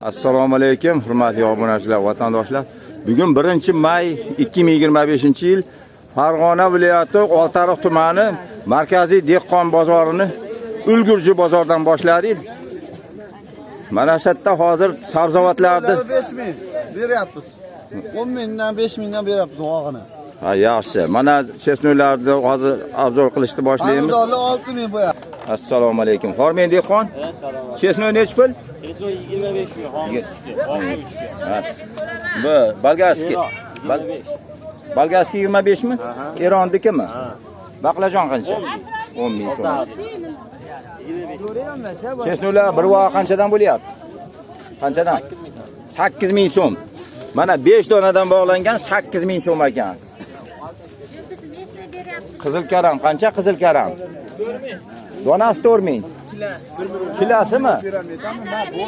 Assalomu alaykum, hurmatli obunachilar, vatandoshlar. Bugun 1-may 2025-yil Farg'ona viloyati Oltiariq tumani markaziy dehqon bozorini Ulgurji bozordan boshladik. Mana shu yerda hozir sabzavotlarni 5000 beryapmiz. 10 mingdan 5 mingdan beryapmiz og'ini. Ha, yaxshi. Mana chesnolarni hozir obzor qilishni boshlaymiz. Pomidorlar 6000 bo'yapti. Assalomu alaykum. Hormen dehqon. Chesno nechi pul? 25 ming, Bu bolgarskiy. Bolgarskiy 25 mi? Erondikimi? Baqlajon qancha? 10 ming so'm. Chesnolar bir voq qanchadan bo'lyapti? Qanchadan? 8 ming so'm. Mana 5 donadan bog'langan 8 ming so'm ekan. Qizil karam qancha? Qizil karam. Donasi 4 ming. Kilasimi?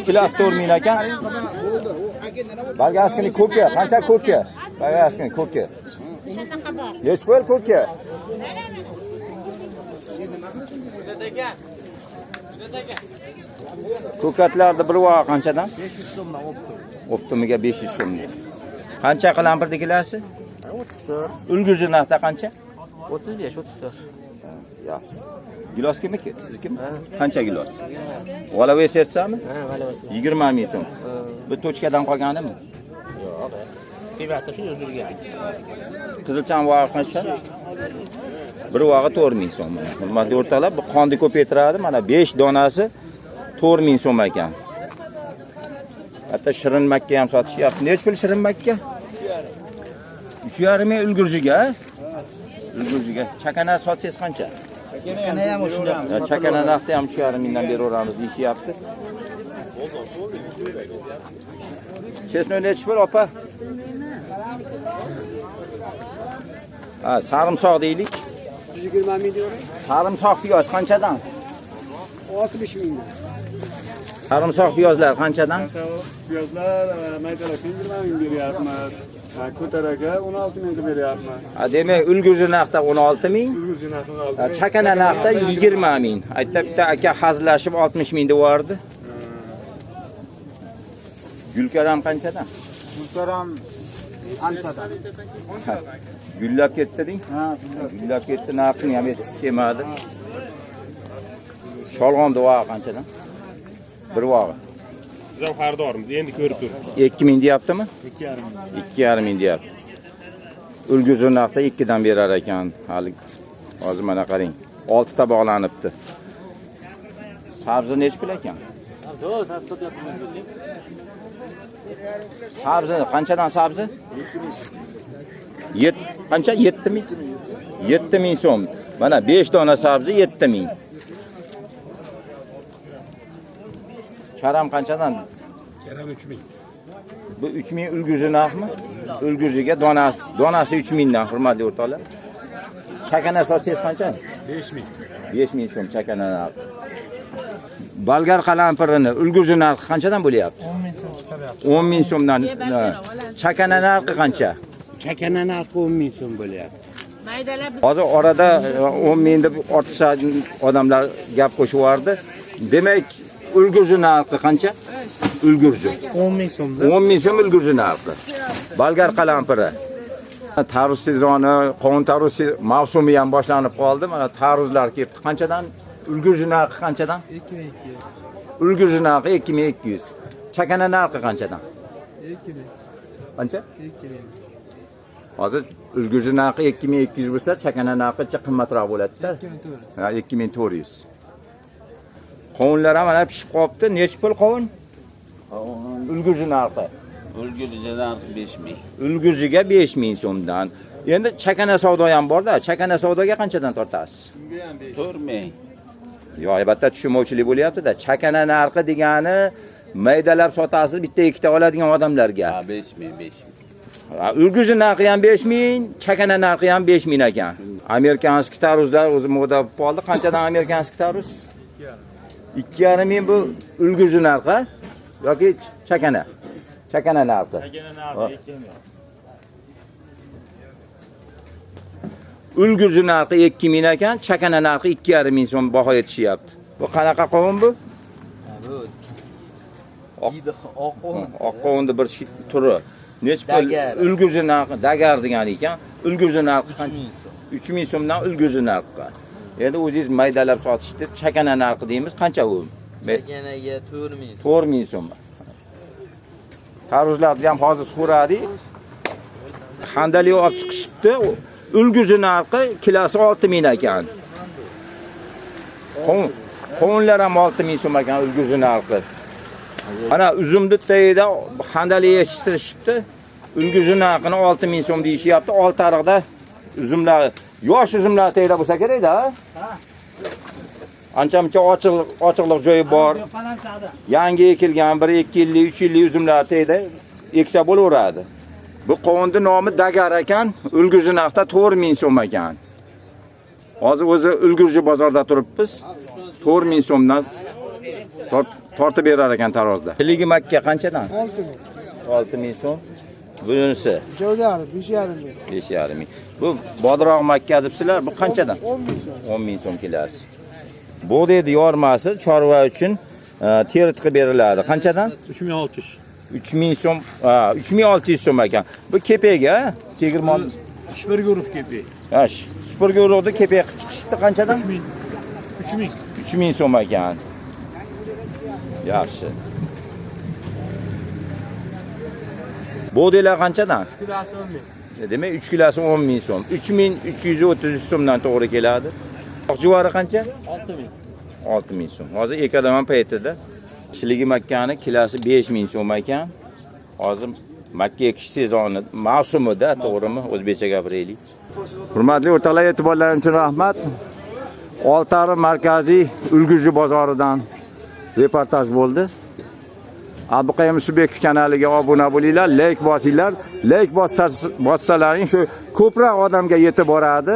Kilas 4 ming ekan. Bolgarskiy ko'ki, qancha ko'ki? Bolgarskiy ko'ki. Nech pul ko'ki? Ko'katlarda bir voq qanchadan? 500 so'mdan o'pdi. Optimiga 500 so'm. Qancha qalampirdi kilasi? 34. Ulgurji narxda qancha? 35, 34. Yaxshi. Gilos kimniki? Siznikimi? Qancha gilos? G'alava sertsami? Ha, g'alava. 20 ming so'm. Bu tochkadan qolganimi? Yo'q. Tebasida shu o'zlariga. Qizilchan vog'i qancha? Bir vog'i 4 ming so'm. Hurmatli o'rtoqlar, bu qonni ko'paytiradi. Mana 5 donasi 4 ming so'm ekan. Hatto shirin makka ham sotishyapti. Nech pul shirin makka? 3,5 ming ulgurjiga. Ulgurjiga. Chakana sotsangiz qancha? Chakana ham o'shunda. Chakana narxi ham 3,5 mingdan beraveramiz deyishyapti. Chesno nech pul opa? Ha, sarimsoq deylik. 120 ming diyorum. Sarimsoq piyoz qanchadan? 60 ming. Sarimsoq piyozlar qanchadan? Piyozlar maydalab 20 ming beryapmiz. Ko'taraga 16 ming beryapmiz. Ha, demak, ulgurji narxda 16 ming, Ulgurji narxi 16 ming. chakana narxda 20 ming. Aytda bitta aka hazillashib 60 ming devordi. Gulkaram qanchadan? Muhtaram anchadan. Gullab ketdi deng. Ha, Gullab ketdi, narxini ham yetkisi kelmadi. Sholg'om vog'i qanchadan? Bir vog'i. Biz ham xaridormiz, endi ko'rib tur. 2 ming deyaptimi? 2,5 ming. 2,5 ming deyapti. Ulgurji narxda 2 dan berar ekan. Hali hozir mana qarang. 6 ta bog'lanibdi. Sabzi nech pul ekan? Sabzi qanchadan sabzi? Qancha? 7 ming. 7 ming so'm. Mana 5 dona sabzi 7 ming. Karam qanchadan? Karam 3 ming. Bu 3 ming ulgurji narxmi? Ulgurjiga donasi 3 mingdan, hurmatli o'rtoqlar. Chakana sotsangiz qancha? 5 ming. 5 ming so'm chakana narxi. Bolgar qalampirini ulgurji narxi qanchadan bo'lyapti? 10 ming so'm chiqaryapti. 10 ming so'mdan. Chakana narxi qancha? Chakana narxi 10 ming so'm bo'lyapti. Hozir orada 10 ming deb ortiqcha odamlar gap qo'shiyordi. Demak, ulgurji narxi qancha? Ulgurji 10 ming so'mda. 10 ming so'm ulgurji narxi. Bolgar qalampiri. Tarvuz sezoni, qovun tarvuzi mavsumi ham boshlanib qoldi. Mana tarvuzlar kelibdi. Qanchadan? Ulgurji narxi qanchadan? 2200. Ulgurji narxi 2200. Chakana narxi qanchadan? 2000. Qancha? 2000. Hozir ulgurji narxi 2200 bo'lsa, chakana narxi qimmatroq bo'ladi-da. 2400. Ha, 2400. Qovunlar ham mana pishib qolibdi. Nech pul qovun? Ulgurji narxi. Ulgurji narxi 5 ming. Ulgurjiga 5 ming so'mdan. Endi chakana savdo ham bor-da. Chakana savdoga qanchadan tortasiz? 4 ming. Yo, albatta tushunmovchilik bo'lyapti-da. Chakana narxi degani maydalab sotasiz bitta ikkita oladigan odamlarga. Ha, 5 ming, 5 ming. Ulgurji narxi ham 5 ming, chakana narxi ham 5 ming ekan. Amerikanskiy tarvuzlar o'zi moda bo'lib qoldi. Qanchadan amerikanskiy tarvuz? 2,5 ming bu ulgurji narxi yoki chakana? Chakana narxi. Chakana narxi 2 ming. Ulgurji narxi 2 ming ekan, chakana narxi 2,5 ming so'm baho etishyapti. Bu qanaqa qovun bu? Oqqovunni bir turi. Nech pul? Ulguzi narxi, dagar degan ekan. Ulguzi narxi qancha? 3000 so'mdan ulguzi narxi. Endi o'zingiz maydalab sotishdi, chakana narxi deymiz, qancha u? Chakanaga 4000. 4000 so'm. Tarvuzlarni ham hozir so'radik. Handali olib chiqishibdi. Ulguzi narxi kilosi 6000 ekan. Qovunlar ham 6000 so'm ekan ulguzi narxi. Ana uzumni tayida handali yetishtirishibdi. Ulguzi narxini 6000 so'm deyishyapti. Oltariqda uzumlar, yosh uzumlar tayida bo'lsa kerak-da. Ancha-muncha ochiqlik joyi bor. Yangi ekilgan 1-2 yillik, 3 yillik uzumlar tayida eksa bo'laveradi. Bu qovunning nomi dagar ekan, ulguzi narxda 4000 so'm ekan. Hozir o'zi ulguzi bozorda turibmiz. 4000 so'mdan tortib berar ekan tarozda. Piligi makka qanchadan? 6000 so'm. Bunisi Jo'gari 5,5 ming. 5,5 ming. Bu bodroq makka debsizlar, bu qanchadan? 10,000 so'm kelasi. Bo'g'daydi yormasi chorva uchun terit qilib beriladi. Qanchadan? 3600. 3000 so'm, 3600 so'm ekan. Bu kepega, tegirmon Super guruh kepi. ha, superga urug'da kepek chiqishdi qanchadan? 3000. 3000 so'm ekan. Yaxshi. Bo'g'daylar qanchadan? Kilosi 10 ming. Demak 3 kilosi 10,000 so'm. 3333 so'mdan to'g'ri keladi. Juvori qancha? 6000. 6000 so'm. Hozir ekadaman paytida shiligi makkani kilosi 5000 so'm ekan. Hozir makka ekish sezoni mavsumida, to'g'rimi? O'zbekcha gapiraylik. Hurmatli o'rtoqlar, e'tiborlaringiz uchun rahmat. Oltiariq markaziy ulguzi bozoridan reportaj bo'ldi. Abduqayim Subekov kanaliga obuna bo'linglar, like bosinglar. Like bossalaring shu ko'proq odamga yetib boradi.